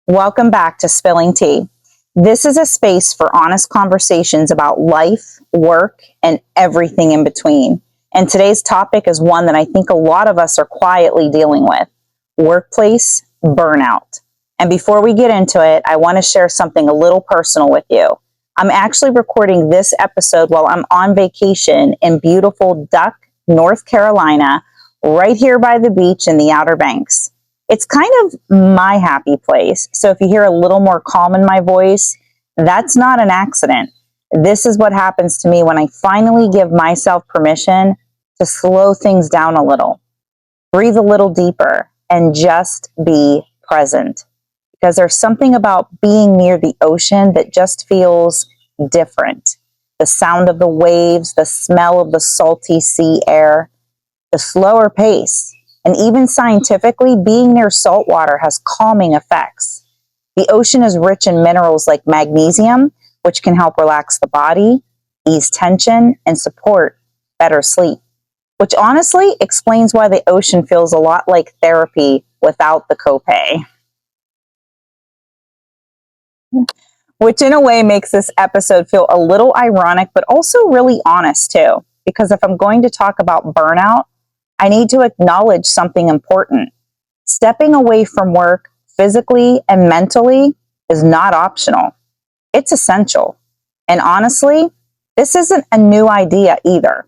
Welcome back to Spilling Tea. This is a space for honest conversations about life, work, and everything in between. And today's topic is one that I think a lot of us are quietly dealing with: workplace burnout. And before we get into it, I want to share something a little personal with you. I'm actually recording this episode while I'm on vacation in beautiful Duck, North Carolina, right here by the beach in the Outer Banks. It's kind of my happy place. So if you hear a little more calm in my voice, that's not an accident. This is what happens to me when I finally give myself permission to slow things down a little, breathe a little deeper, and just be present. Because there's something about being near the ocean that just feels different. The sound of the waves, the smell of the salty sea air, the slower pace. And even scientifically, being near salt water has calming effects. The ocean is rich in minerals like magnesium, which can help relax the body, ease tension, and support better sleep. Which honestly explains why the ocean feels a lot like therapy without the copay. Which in a way makes this episode feel a little ironic, but also really honest too. Because if I'm going to talk about burnout, I need to acknowledge something important. Stepping away from work physically and mentally is not optional. It's essential. And honestly, this isn't a new idea either.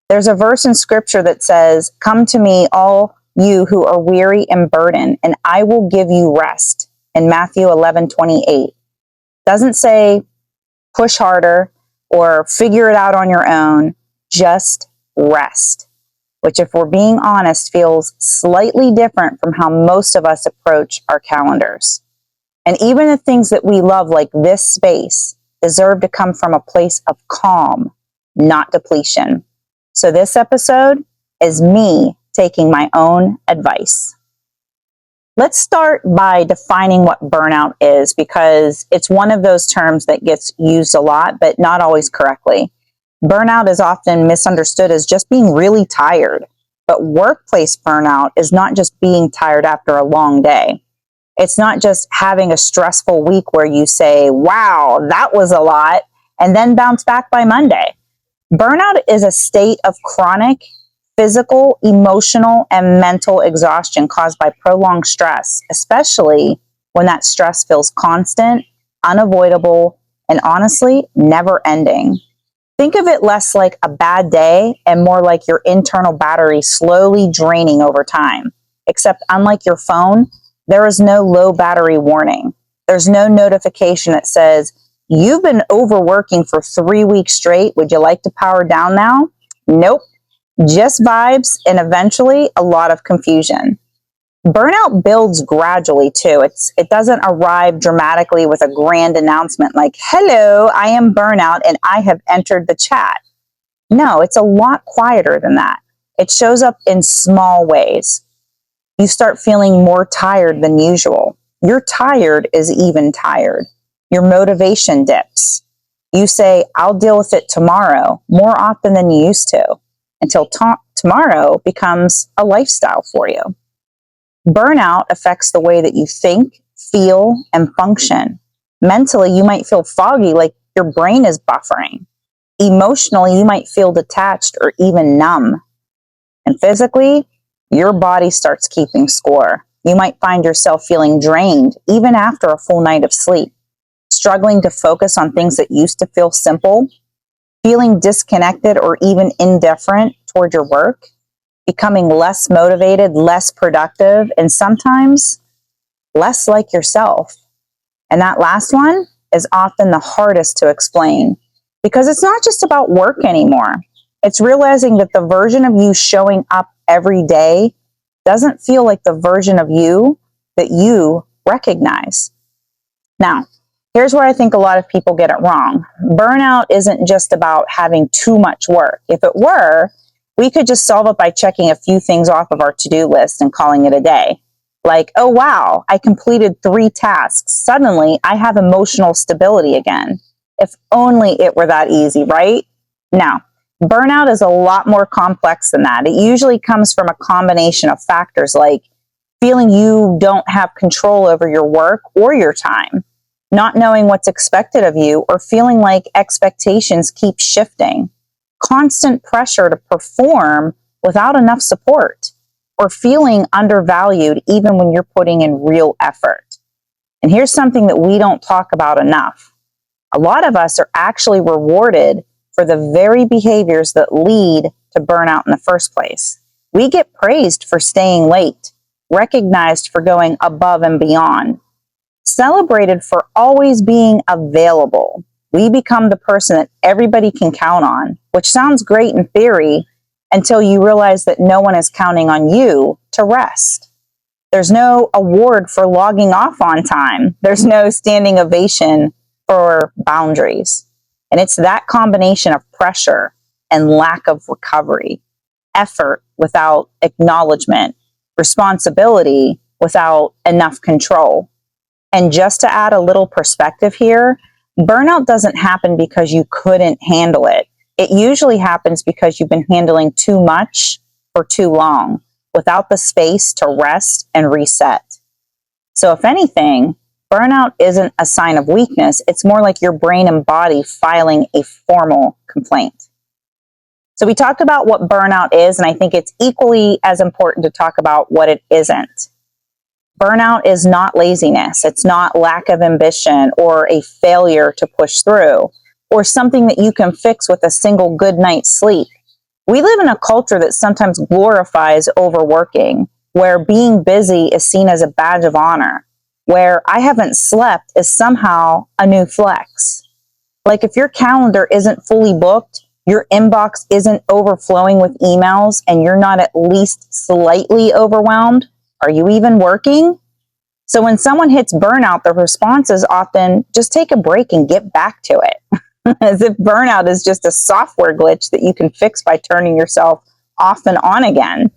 There's a verse in scripture that says, "Come to me, all you who are weary and burdened, and I will give you rest," in Matthew 11:28. Doesn't say push harder or figure it out on your own, just rest. Which, if we're being honest, feels slightly different from how most of us approach our calendars. And even the things that we love, like this space, deserve to come from a place of calm, not depletion. So this episode is me taking my own advice. Let's start by defining what burnout is, because it's one of those terms that gets used a lot, but not always correctly. Burnout is often misunderstood as just being really tired, but workplace burnout is not just being tired after a long day. It's not just having a stressful week where you say, wow, that was a lot, and then bounce back by Monday. Burnout is a state of chronic physical, emotional, and mental exhaustion caused by prolonged stress, especially when that stress feels constant, unavoidable, and honestly, never ending. Think of it less like a bad day and more like your internal battery slowly draining over time. Except unlike your phone, there is no low battery warning. There's no notification that says, "You've been overworking for 3 weeks straight. Would you like to power down now?" Nope. Just vibes and eventually a lot of confusion. Burnout builds gradually too. It doesn't arrive dramatically with a grand announcement like, "Hello, I am burnout and I have entered the chat." No, it's a lot quieter than that. It shows up in small ways. You start feeling more tired than usual. Your tired is even tired. Your motivation dips. You say, "I'll deal with it tomorrow," more often than you used to, until tomorrow becomes a lifestyle for you. Burnout affects the way that you think, feel, and function. Mentally, you might feel foggy, like your brain is buffering. Emotionally, you might feel detached or even numb. And physically, your body starts keeping score. You might find yourself feeling drained even after a full night of sleep, struggling to focus on things that used to feel simple, feeling disconnected or even indifferent toward your work, becoming less motivated, less productive, and sometimes less like yourself. And that last one is often the hardest to explain, because it's not just about work anymore. It's realizing that the version of you showing up every day doesn't feel like the version of you that you recognize. Now, here's where I think a lot of people get it wrong. Burnout isn't just about having too much work. If it were, we could just solve it by checking a few things off of our to-do list and calling it a day. Like, "Oh wow, I completed 3 tasks. Suddenly, I have emotional stability again." If only it were that easy, right? Now, burnout is a lot more complex than that. It usually comes from a combination of factors like feeling you don't have control over your work or your time, not knowing what's expected of you, or feeling like expectations keep shifting, constant pressure to perform without enough support, or feeling undervalued even when you're putting in real effort. And here's something that we don't talk about enough. A lot of us are actually rewarded for the very behaviors that lead to burnout in the first place. We get praised for staying late, recognized for going above and beyond, celebrated for always being available. We become the person that everybody can count on, which sounds great in theory until you realize that no one is counting on you to rest. There's no award for logging off on time. There's no standing ovation for boundaries. And it's that combination of pressure and lack of recovery, effort without acknowledgement, responsibility without enough control. And just to add a little perspective here, burnout doesn't happen because you couldn't handle it. It usually happens because you've been handling too much for too long without the space to rest and reset. So if anything, burnout isn't a sign of weakness. It's more like your brain and body filing a formal complaint. So we talked about what burnout is, and I think it's equally as important to talk about what it isn't. Burnout is not laziness. It's not lack of ambition or a failure to push through or something that you can fix with a single good night's sleep. We live in a culture that sometimes glorifies overworking, where being busy is seen as a badge of honor, where I haven't slept is somehow a new flex. Like if your calendar isn't fully booked, your inbox isn't overflowing with emails, and you're not at least slightly overwhelmed, are you even working? So when someone hits burnout, the response is often just take a break and get back to it. As if burnout is just a software glitch that you can fix by turning yourself off and on again.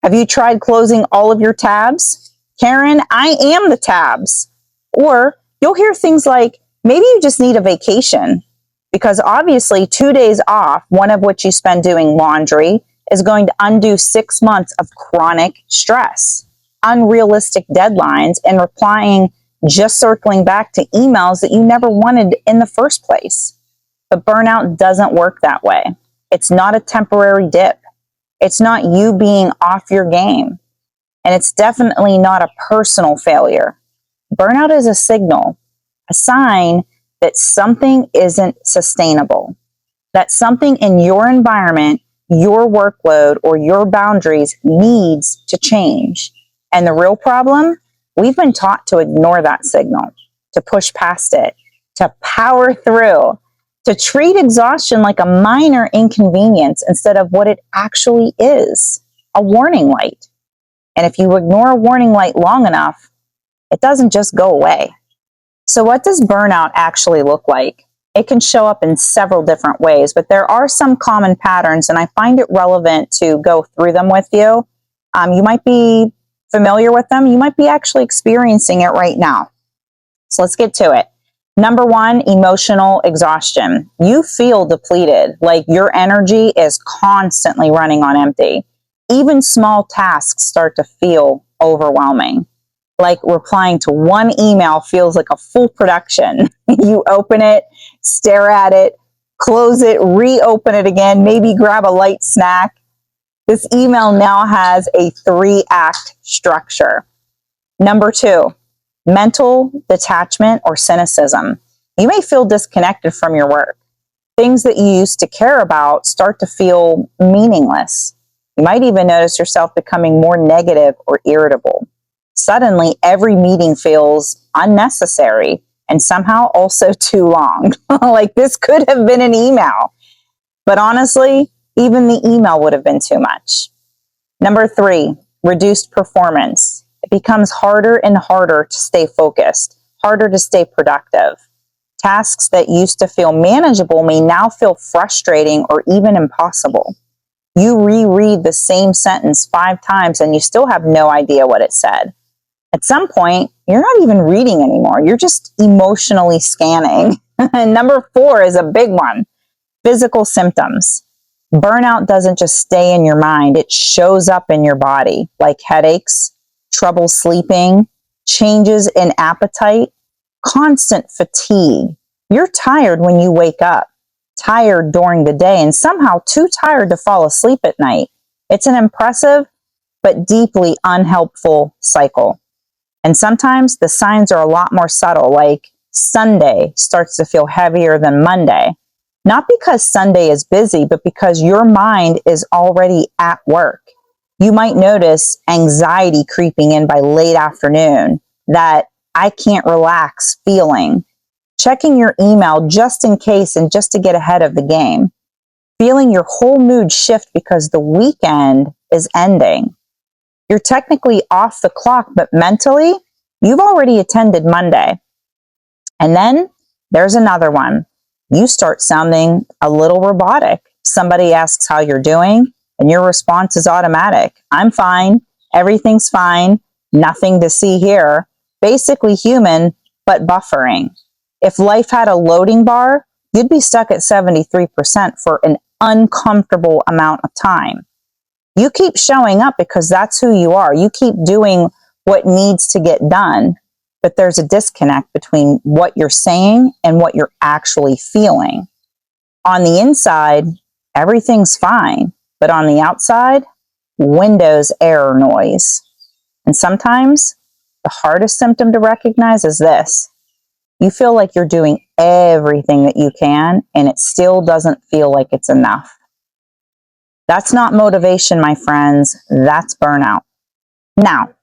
Have you tried closing all of your tabs? Karen, I am the tabs. Or you'll hear things like, maybe you just need a vacation. Because obviously 2 days off, one of which you spend doing laundry, is going to undo 6 months of chronic stress, unrealistic deadlines, and replying, just circling back to emails that you never wanted in the first place. But burnout doesn't work that way. It's not a temporary dip. It's not you being off your game. And it's definitely not a personal failure. Burnout is a signal, a sign that something isn't sustainable, that something in your environment, your workload, or your boundaries needs to change. And the real problem, we've been taught to ignore that signal, to push past it, to power through, to treat exhaustion like a minor inconvenience instead of what it actually is, a warning light. And if you ignore a warning light long enough, it doesn't just go away. So what does burnout actually look like? It can show up in several different ways, but there are some common patterns, and I find it relevant to go through them with you. You might be familiar with them. You might be actually experiencing it right now. So let's get to it. Number one, emotional exhaustion. You feel depleted, like your energy is constantly running on empty. Even small tasks start to feel overwhelming. Like replying to one email feels like a full production. You open it, stare at it, close it, reopen it again, maybe grab a light snack. This email now has a 3-act structure. Number two, mental detachment or cynicism. You may feel disconnected from your work. Things that you used to care about start to feel meaningless. You might even notice yourself becoming more negative or irritable. Suddenly, every meeting feels unnecessary and somehow also too long. Like this could have been an email. But honestly, even the email would have been too much. Number three, reduced performance. It becomes harder and harder to stay focused, harder to stay productive. Tasks that used to feel manageable may now feel frustrating or even impossible. You reread the same sentence 5 times and you still have no idea what it said. At some point, you're not even reading anymore. You're just emotionally scanning. And number 4 is a big one, physical symptoms. Burnout doesn't just stay in your mind. It shows up in your body, like headaches, trouble sleeping, changes in appetite, constant fatigue. You're tired when you wake up, tired during the day, and somehow too tired to fall asleep at night. It's an impressive but deeply unhelpful cycle. And sometimes the signs are a lot more subtle, like Sunday starts to feel heavier than Monday. Not because Sunday is busy, but because your mind is already at work. You might notice anxiety creeping in by late afternoon, that I can't relax feeling, checking your email just in case and just to get ahead of the game, feeling your whole mood shift because the weekend is ending. You're technically off the clock, but mentally, you've already attended Monday. And then there's another one. You start sounding a little robotic. Somebody asks how you're doing, and your response is automatic. I'm fine. Everything's fine. Nothing to see here. Basically human, but buffering. If life had a loading bar, you'd be stuck at 73% for an uncomfortable amount of time. You keep showing up because that's who you are. You keep doing what needs to get done, but there's a disconnect between what you're saying and what you're actually feeling. On the inside, everything's fine, but on the outside, Windows error noise. And sometimes the hardest symptom to recognize is this. You feel like you're doing everything that you can, and it still doesn't feel like it's enough. That's not motivation, my friends. That's burnout. Now,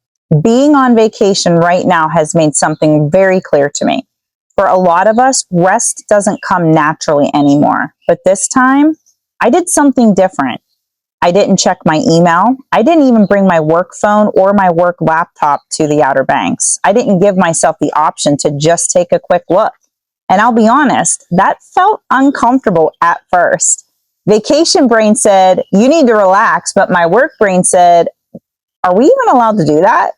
being on vacation right now has made something very clear to me. For a lot of us, rest doesn't come naturally anymore. But this time, I did something different. I didn't check my email. I didn't even bring my work phone or my work laptop to the Outer Banks. I didn't give myself the option to just take a quick look. And I'll be honest, that felt uncomfortable at first. Vacation brain said, you need to relax, but my work brain said, are we even allowed to do that?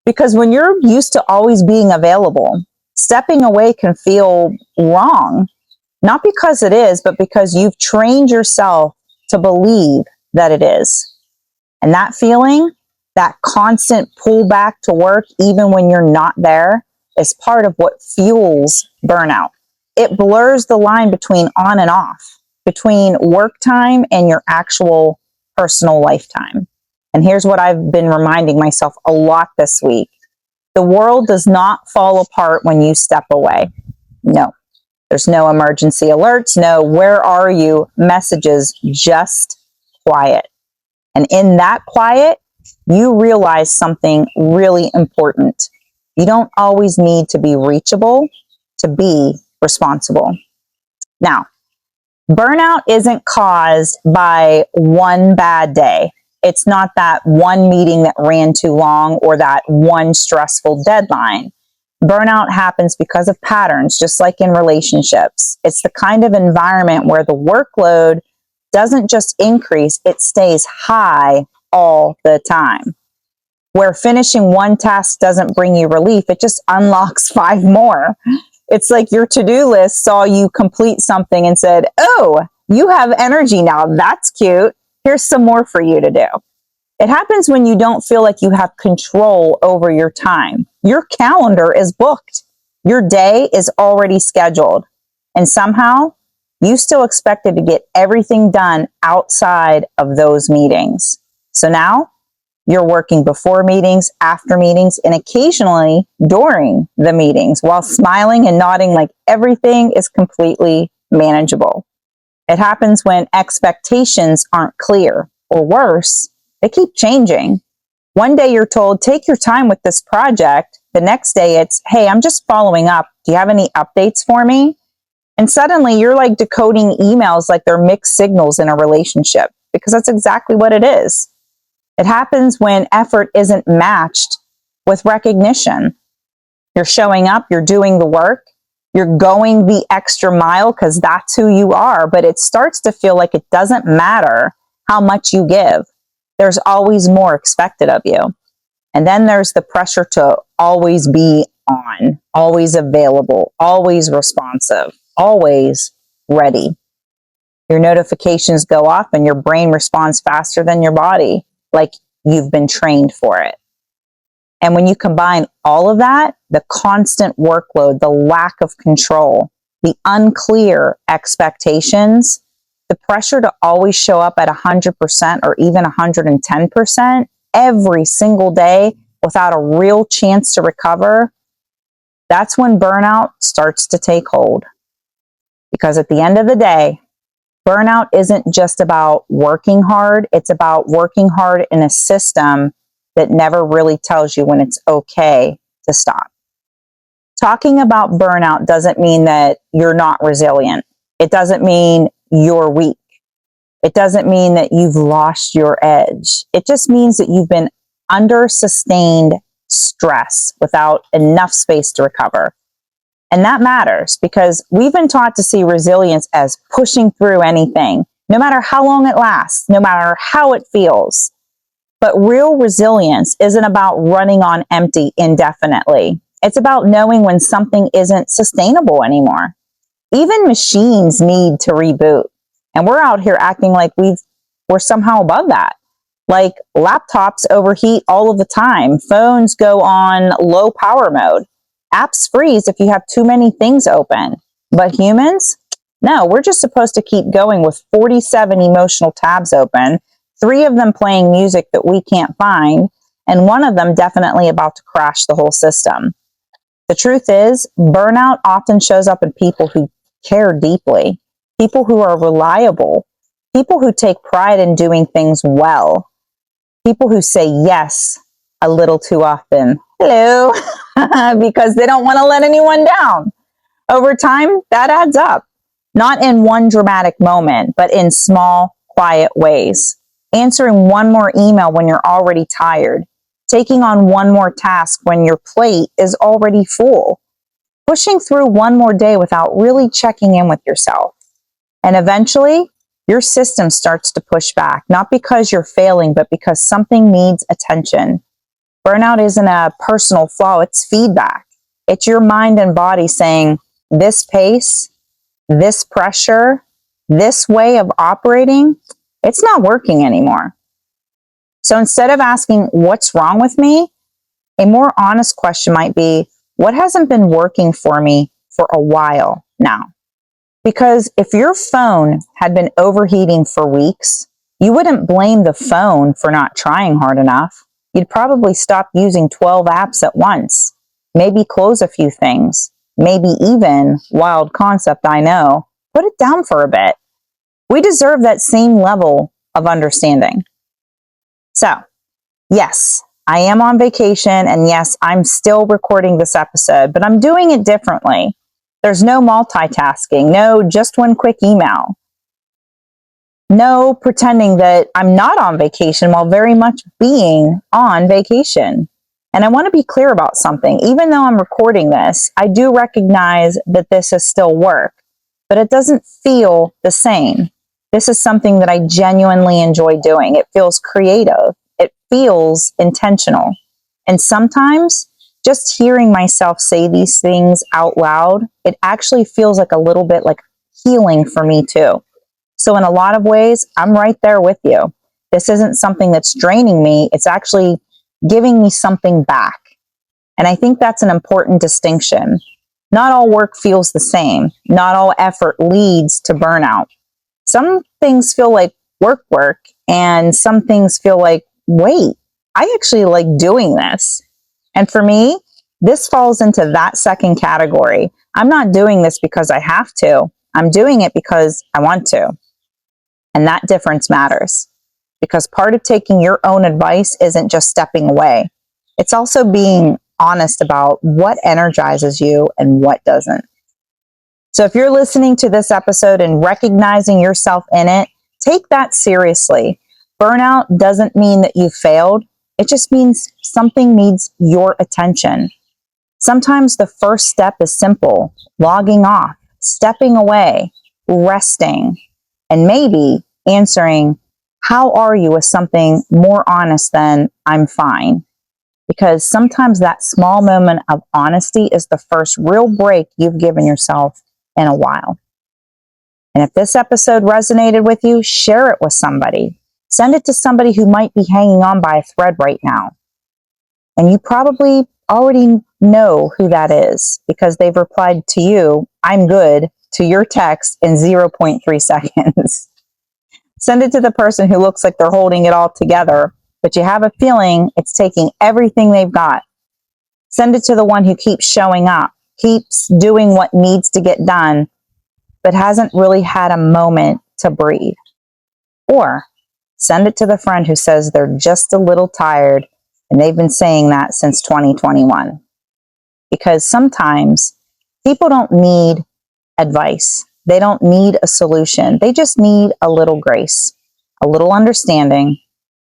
Because when you're used to always being available, stepping away can feel wrong. Not because it is, but because you've trained yourself to believe that it is. And that feeling, that constant pull back to work, even when you're not there, is part of what fuels burnout. It blurs the line between on and off, between work time and your actual personal lifetime. And here's what I've been reminding myself a lot this week. The world does not fall apart when you step away. No, there's no emergency alerts, no where are you messages, just quiet. And in that quiet, you realize something really important. You don't always need to be reachable to be responsible. Now, burnout isn't caused by one bad day. It's not that one meeting that ran too long or that one stressful deadline. Burnout happens because of patterns, just like in relationships. It's the kind of environment where the workload doesn't just increase, it stays high all the time. Where finishing one task doesn't bring you relief, it just unlocks 5 more. It's like your to-do list saw you complete something and said, oh, you have energy now. That's cute. Here's some more for you to do. It happens when you don't feel like you have control over your time. Your calendar is booked. Your day is already scheduled. And somehow, you still expected to get everything done outside of those meetings. So now, you're working before meetings, after meetings, and occasionally during the meetings while smiling and nodding like everything is completely manageable. It happens when expectations aren't clear, or worse, they keep changing. One day you're told, take your time with this project. The next day it's, hey, I'm just following up. Do you have any updates for me? And suddenly you're like decoding emails like they're mixed signals in a relationship, because that's exactly what it is. It happens when effort isn't matched with recognition. You're showing up, you're doing the work, you're going the extra mile because that's who you are, but it starts to feel like it doesn't matter how much you give. There's always more expected of you. And then there's the pressure to always be on, always available, always responsive, always ready. Your notifications go off and your brain responds faster than your body, like you've been trained for it. And when you combine all of that, the constant workload, the lack of control, the unclear expectations, the pressure to always show up at 100% or even 110% every single day without a real chance to recover, that's when burnout starts to take hold. Because at the end of the day, burnout isn't just about working hard, it's about working hard in a system that never really tells you when it's okay to stop. Talking about burnout doesn't mean that you're not resilient. It doesn't mean you're weak. It doesn't mean that you've lost your edge. It just means that you've been under sustained stress without enough space to recover. And that matters because we've been taught to see resilience as pushing through anything, no matter how long it lasts, no matter how it feels. But real resilience isn't about running on empty indefinitely. It's about knowing when something isn't sustainable anymore. Even machines need to reboot. And we're out here acting like we're somehow above that. Like laptops overheat all of the time. Phones go on low power mode. Apps freeze if you have too many things open. But humans? No, we're just supposed to keep going with 47 emotional tabs open, 3 of them playing music that we can't find, and 1 of them definitely about to crash the whole system. The truth is, burnout often shows up in people who care deeply, people who are reliable, people who take pride in doing things well, people who say yes a little too often. Hello, because they don't want to let anyone down. Over time, that adds up, not in one dramatic moment, but in small, quiet ways. Answering one more email when you're already tired, taking on one more task when your plate is already full, pushing through one more day without really checking in with yourself. And eventually, your system starts to push back, not because you're failing, but because something needs attention. Burnout isn't a personal flaw, it's feedback. It's your mind and body saying, this pace, this pressure, this way of operating, it's not working anymore. So instead of asking, what's wrong with me? A more honest question might be, what hasn't been working for me for a while now? Because if your phone had been overheating for weeks, you wouldn't blame the phone for not trying hard enough. You'd probably stop using 12 apps at once, maybe close a few things, maybe even, wild concept I know, put it down for a bit. We deserve that same level of understanding. So, yes, I am on vacation, and yes, I'm still recording this episode, but I'm doing it differently. There's no multitasking, no just one quick email, no pretending that I'm not on vacation while very much being on vacation. And I want to be clear about something. Even though I'm recording this, I do recognize that this is still work, but it doesn't feel the same. This is something that I genuinely enjoy doing. It feels creative. It feels intentional. And sometimes just hearing myself say these things out loud, it actually feels like a little bit like healing for me too. So in a lot of ways, I'm right there with you. This isn't something that's draining me. It's actually giving me something back. And I think that's an important distinction. Not all work feels the same. Not all effort leads to burnout. Some things feel like work, and some things feel like, wait, I actually like doing this. And for me, this falls into that second category. I'm not doing this because I have to. I'm doing it because I want to. And that difference matters, because part of taking your own advice isn't just stepping away. It's also being honest about what energizes you and what doesn't. So if you're listening to this episode and recognizing yourself in it, take that seriously. Burnout doesn't mean that you failed. It just means something needs your attention. Sometimes the first step is simple: logging off, stepping away, resting, and maybe answering, how are you, with something more honest than I'm fine. Because sometimes that small moment of honesty is the first real break you've given yourself in a while. And if this episode resonated with you, share it with somebody. Send it to somebody who might be hanging on by a thread right now. And you probably already know who that is because they've replied to you, I'm good, to your text in 0.3 seconds. Send it to the person who looks like they're holding it all together, but you have a feeling it's taking everything they've got. Send it to the one who keeps showing up, keeps doing what needs to get done, but hasn't really had a moment to breathe. Or send it to the friend who says they're just a little tired, and they've been saying that since 2021. Because sometimes people don't need advice. They don't need a solution. They just need a little grace, a little understanding,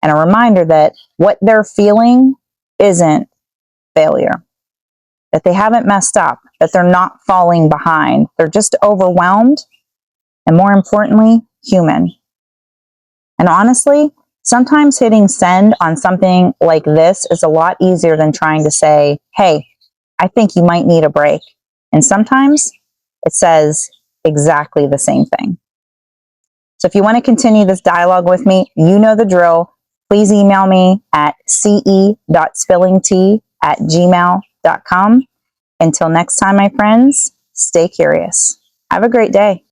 and a reminder that what they're feeling isn't failure, that they haven't messed up, that they're not falling behind. They're just overwhelmed, and more importantly, human. And honestly, sometimes hitting send on something like this is a lot easier than trying to say, hey, I think you might need a break. And sometimes it says exactly the same thing. So if you want to continue this dialogue with me, you know the drill. Please email me at ce.spillingtea@gmail.com. Until next time, my friends, stay curious. Have a great day.